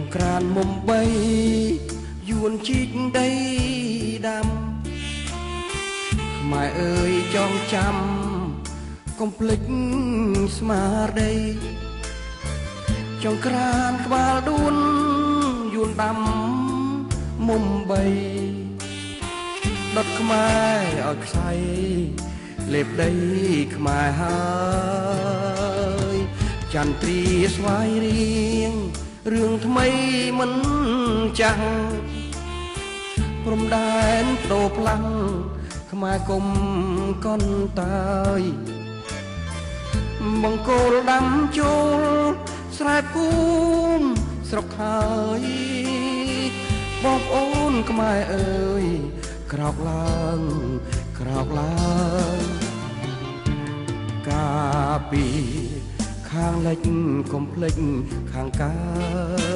งกรานต์มุมใบยวนជីកដីដាំម៉ែអើយចងចាំកុំភ្លេចស្មារតីចង្ក្រានក្បាលដួនយួនដាំមុំបីដុតខ្មែរឲ្យខ្សែលេបដីខ្មែរហើយចន្ទ្រាស្វាយរៀងរឿងថ្មីមិនចាស់ព្រំដែនដូរផ្លាំងខ្មែរគុំកនតើយបង្គោលដាំចូលស្រែភូមិស្រុកហើយបងប្អូនខ្មែរអើយក្រោកឡើងក្រោកឡើងកាពីខាងលិចកុំភ្លេចខាងកើ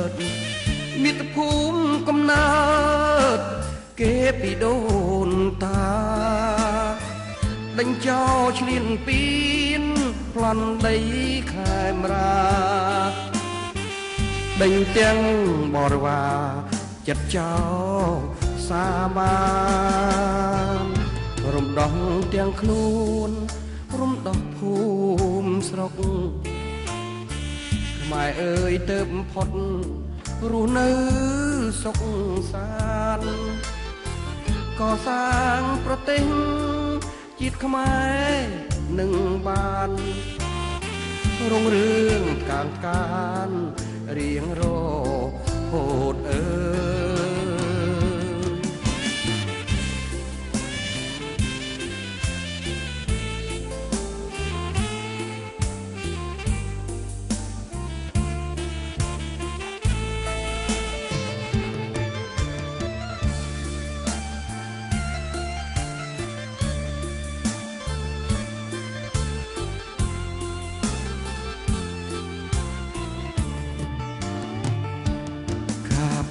តមាតុភូមិកំណើតគេពីដូនតាដេញចោលឆ្លៀនពៀនប្លន់ដីខែមរាដេញទាំងបរិវារចិត្តចោលសាបានរំដោះទាំងខ្លួនរំដោះភូមិស្រុកខ្មែរអើយទៅផុតរស់នៅសុខសាន្តកសាងប្រទេសជាតិខ្មែរនឹងបានរុងរឿងកានរៀងរហូតអើ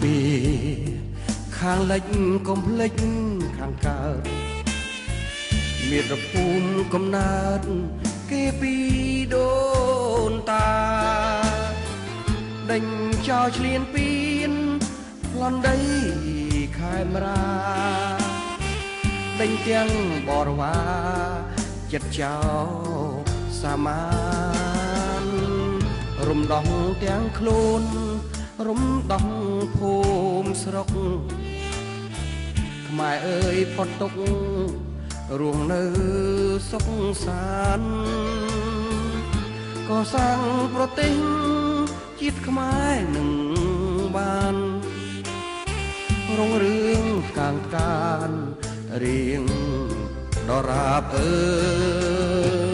ពីខាងលិចកុំភ្លេចខាងកើតមាតុភូមិកំណើតគេពីដូនតាដេញចោលឆ្លៀនពៀនប្លន់ដីខែមរាដេញទាំងបរិវារចិត្តចោលសាមានរំដោះទាំងខ្លួនរំដោះភូមិស្រុកខ្មែរអើយផុតទុក្ខរស់នៅសុខសាន្តកសាងប្រទេសជាតិខ្មែរនឹងបានរុងរឿងកានរៀងដរាបអើយ